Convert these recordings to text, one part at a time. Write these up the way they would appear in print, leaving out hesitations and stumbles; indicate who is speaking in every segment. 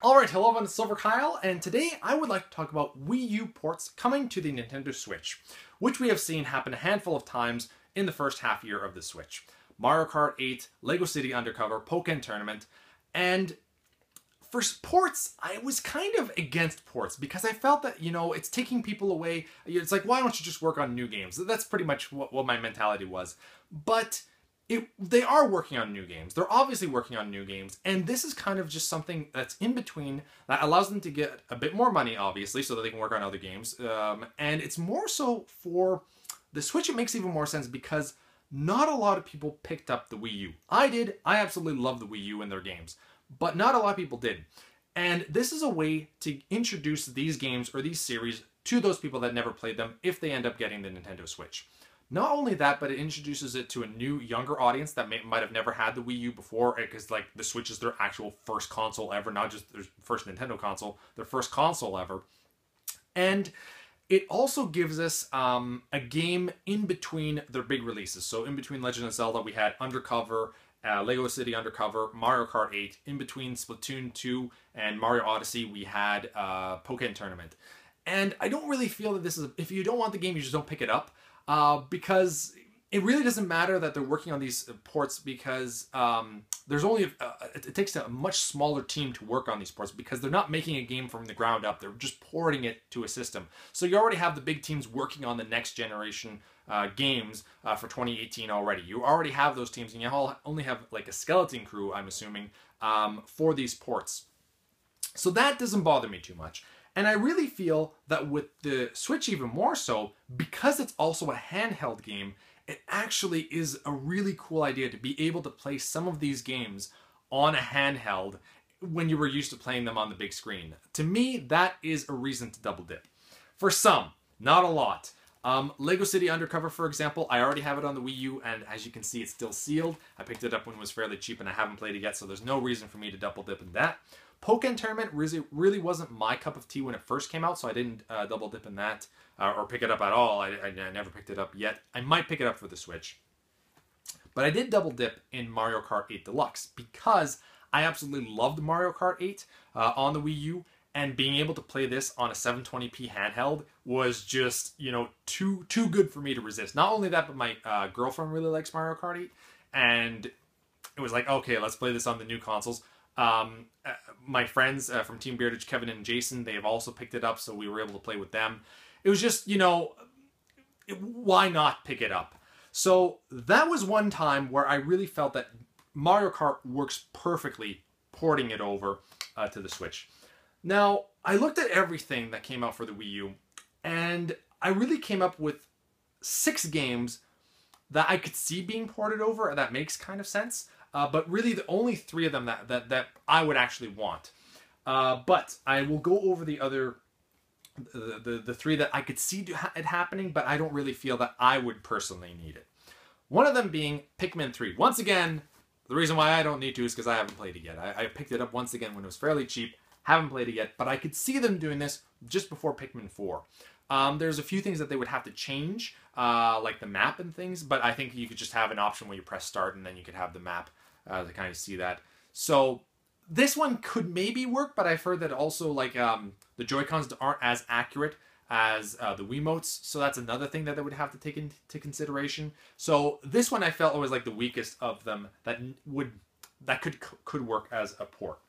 Speaker 1: Alright, hello everyone, it's Silver Kyle, and today I would like to talk about Wii U ports coming to the Nintendo Switch, which we have seen happen a handful of times in the first half year of the Switch. Mario Kart 8, Lego City Undercover, Pikmin Tournament, and for ports, I was kind of against ports because I felt that, it's taking people away. It's like, why don't you just work on new games? That's pretty much what my mentality was. But they are working on new games. They're obviously working on new games, and this is kind of just something that's in between that allows them to get a bit more money, obviously, so that they can work on other games. And it's more so for the Switch. It makes even more sense because not a lot of people picked up the Wii U. I did. I absolutely love the Wii U and their games, but not a lot of people did. And this is a way to introduce these games or these series to those people that never played them if they end up getting the Nintendo Switch. Not only that, but it introduces it to a new, younger audience that might have never had the Wii U before, because like the Switch is their actual first console ever, not just their first Nintendo console, their first console ever. And it also gives us a game in between their big releases. So in between Legend of Zelda, we had Undercover, Lego City Undercover, Mario Kart 8. In between Splatoon 2 and Mario Odyssey, we had Pikmin Tournament. And I don't really feel that this is, if you don't want the game, you just don't pick it up. Because it really doesn't matter that they're working on these ports because there's only, it takes a much smaller team to work on these ports because they're not making a game from the ground up. They're just porting it to a system. So you already have the big teams working on the next generation games for 2018 already. You already have those teams, and you only have like a skeleton crew, I'm assuming, for these ports. So that doesn't bother me too much. And I really feel that with the Switch even more so, because it's also a handheld game, it actually is a really cool idea to be able to play some of these games on a handheld when you were used to playing them on the big screen. To me, that is a reason to double dip. For some, not a lot. Lego City Undercover, for example, I already have it on the Wii U, and as you can see, it's still sealed. I picked it up when it was fairly cheap, and I haven't played it yet, so there's no reason for me to double dip in that. Pikmin Tournament really wasn't my cup of tea when it first came out, so I didn't double dip in that or pick it up at all. I never picked it up yet. I might pick it up for the Switch. But I did double dip in Mario Kart 8 Deluxe because I absolutely loved Mario Kart 8 on the Wii U, and being able to play this on a 720p handheld was just, too good for me to resist. Not only that, but my girlfriend really likes Mario Kart 8, and it was like, okay, let's play this on the new consoles. My friends from Team Beardage, Kevin and Jason, they have also picked it up, so we were able to play with them. It was just, why not pick it up? So that was one time where I really felt that Mario Kart works perfectly porting it over to the Switch. Now, I looked at everything that came out for the Wii U, and I really came up with 6 games that I could see being ported over, and that makes kind of sense. But really, the only 3 of them that I would actually want. But I will go over the other, the 3 that I could see it happening, but I don't really feel that I would personally need it. One of them being Pikmin 3. Once again, the reason why I don't need to is because I haven't played it yet. I picked it up once again when it was fairly cheap. Haven't played it yet, but I could see them doing this just before Pikmin 4. There's a few things that they would have to change, like the map and things, but I think you could just have an option where you press start and then you could have the map to kind of see that. So this one could maybe work, but I've heard that also like the Joy-Cons aren't as accurate as the Wiimotes, so that's another thing that they would have to take into consideration. So this one I felt was like the weakest of them that could work as a port.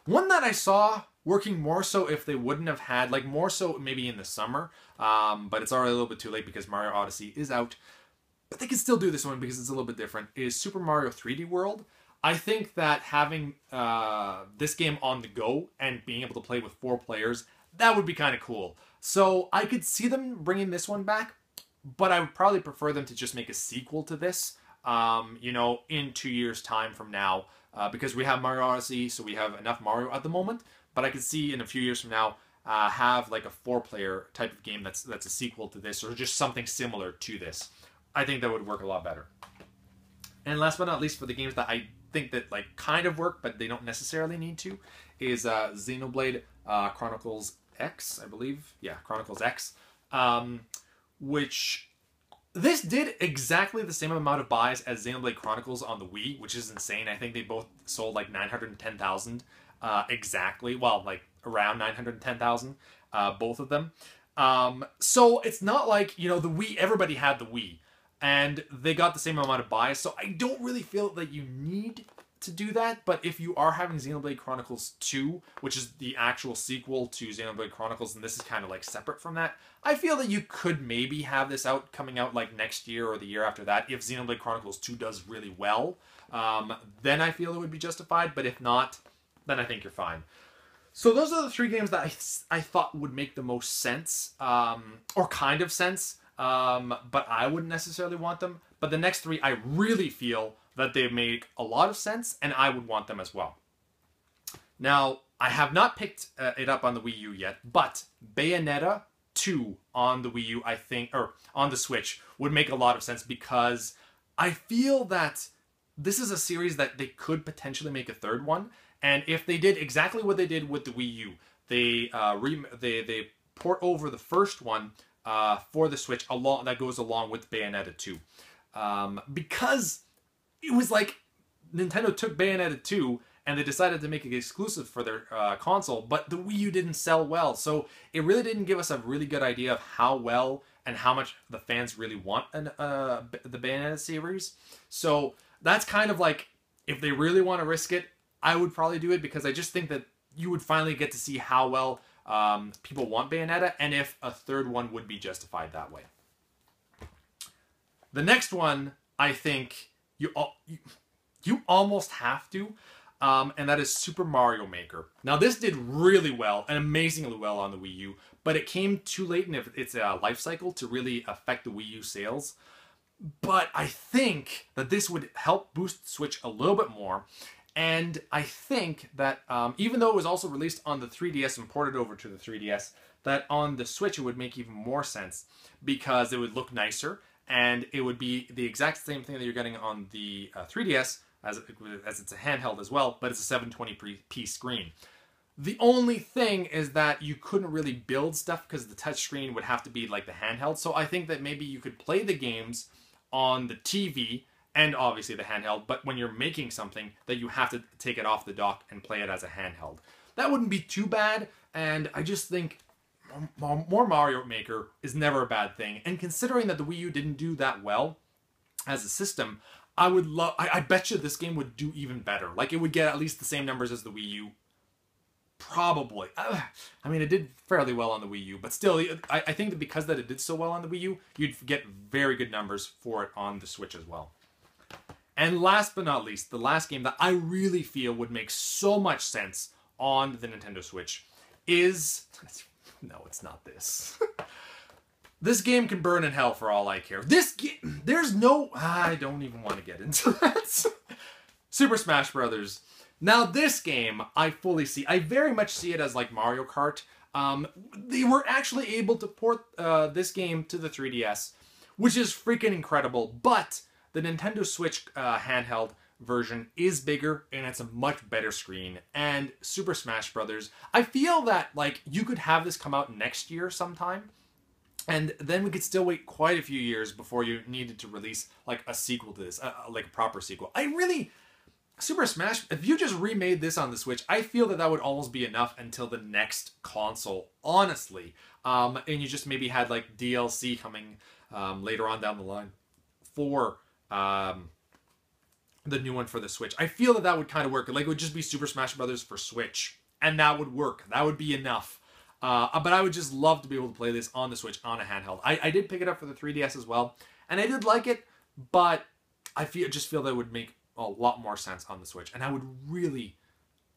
Speaker 1: One that I saw working more so if they wouldn't have had, like more so maybe in the summer, but it's already a little bit too late because Mario Odyssey is out, but they can still do this one because it's a little bit different, is Super Mario 3D World. I think that having this game on the go and being able to play with 4 players, that would be kind of cool. So I could see them bringing this one back, but I would probably prefer them to just make a sequel to this, in 2 years' time from now. Because we have Mario Odyssey, so we have enough Mario at the moment. But I could see in a few years from now, have like a 4-player type of game that's a sequel to this, or just something similar to this. I think that would work a lot better. And last but not least, for the games that I think that like kind of work, but they don't necessarily need to, is Xenoblade Chronicles X, I believe. Yeah, Chronicles X. Which This did exactly the same amount of buys as Xenoblade Chronicles on the Wii, which is insane. I think they both sold like 910,000 exactly. Well, like around 910,000, both of them. So it's not like, you know, the Wii, everybody had the Wii and they got the same amount of buys. So I don't really feel that you need to do that. But if you are having Xenoblade Chronicles 2, which is the actual sequel to Xenoblade Chronicles, and this is kind of like separate from that, I feel that you could maybe have this coming out like next year or the year after that. If Xenoblade Chronicles 2 does really well, then I feel it would be justified. But if not, then I think you're fine. So those are the 3 games that I thought would make the most sense, or kind of sense, but I wouldn't necessarily want them. But the next 3, I really feel that they make a lot of sense, and I would want them as well. Now, I have not picked it up on the Wii U yet, but Bayonetta 2 on the Wii U, I think, or on the Switch, would make a lot of sense because I feel that this is a series that they could potentially make a 3rd one. And if they did exactly what they did with the Wii U, they port over the first one for the Switch that goes along with Bayonetta 2. Because it was like Nintendo took Bayonetta 2 and they decided to make it exclusive for their console, but the Wii U didn't sell well. So it really didn't give us a really good idea of how well and how much the fans really want the Bayonetta series. So that's kind of like, if they really want to risk it, I would probably do it because I just think that you would finally get to see how well people want Bayonetta and if a 3rd one would be justified that way. The next one, I think you almost have to, and that is Super Mario Maker. Now, this did really well and amazingly well on the Wii U, but it came too late in its life cycle to really affect the Wii U sales. But I think that this would help boost the Switch a little bit more. And I think that even though it was also released on the 3DS and ported over to the 3DS, that on the Switch it would make even more sense because it would look nicer and it would be the exact same thing that you're getting on the 3DS as it's a handheld as well, but it's a 720p screen. The only thing is that you couldn't really build stuff because the touchscreen would have to be like the handheld. So I think that maybe you could play the games on the TV and obviously the handheld, but when you're making something that you have to take it off the dock and play it as a handheld. That wouldn't be too bad, and I just think more Mario Maker is never a bad thing. And considering that the Wii U didn't do that well as a system, I bet you this game would do even better. Like, it would get at least the same numbers as the Wii U. Probably. I mean, it did fairly well on the Wii U, but still, I think that because that it did so well on the Wii U, you'd get very good numbers for it on the Switch as well. And last but not least, the last game that I really feel would make so much sense on the Nintendo Switch is... No, it's not this. This game can burn in hell for all I care. This game... There's no... I don't even want to get into that. Super Smash Brothers. Now, this game, I fully see. I very much see it as like Mario Kart. They were actually able to port this game to the 3DS, which is freaking incredible. But the Nintendo Switch handheld version is bigger and it's a much better screen. And Super Smash Brothers, I feel that like you could have this come out next year sometime. And then we could still wait quite a few years before you needed to release like a sequel to this, like a proper sequel. Super Smash, if you just remade this on the Switch, I feel that that would almost be enough until the next console, honestly. And you just maybe had like DLC coming later on down the line for the new one for the Switch. I feel that that would kind of work. Like, it would just be Super Smash Brothers for Switch, and that would work. That would be enough. But I would just love to be able to play this on the Switch on a handheld. I did pick it up for the 3DS as well, and I did like it, but I just feel that it would make a lot more sense on the Switch, and I would really,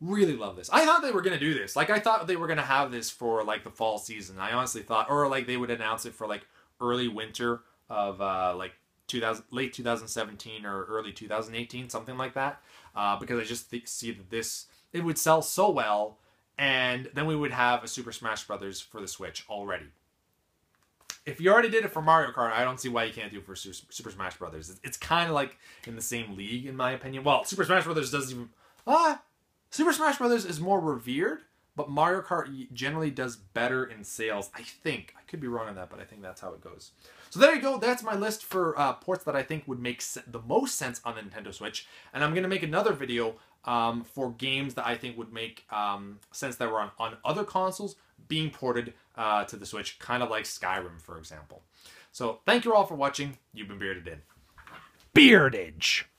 Speaker 1: really love this. I thought they were going to do this. Like, I thought they were going to have this for, like, the fall season. I honestly thought, or, like, they would announce it for, like, early winter of, like, late 2017 or early 2018, something like that. Because I just see that it would sell so well, and then we would have a Super Smash Brothers for the Switch already. If you already did it for Mario Kart, I don't see why you can't do it for Super Smash Brothers. It's kind of like in the same league, in my opinion. Well, Super Smash Brothers doesn't even... Super Smash Brothers is more revered, but Mario Kart generally does better in sales, I think. I could be wrong on that, but I think that's how it goes. So there you go. That's my list for ports that I think would make the most sense on the Nintendo Switch. And I'm going to make another video for games that I think would make sense that were on other consoles being ported to the Switch, kind of like Skyrim, for example. So thank you all for watching. You've been Bearded In.
Speaker 2: Beardage.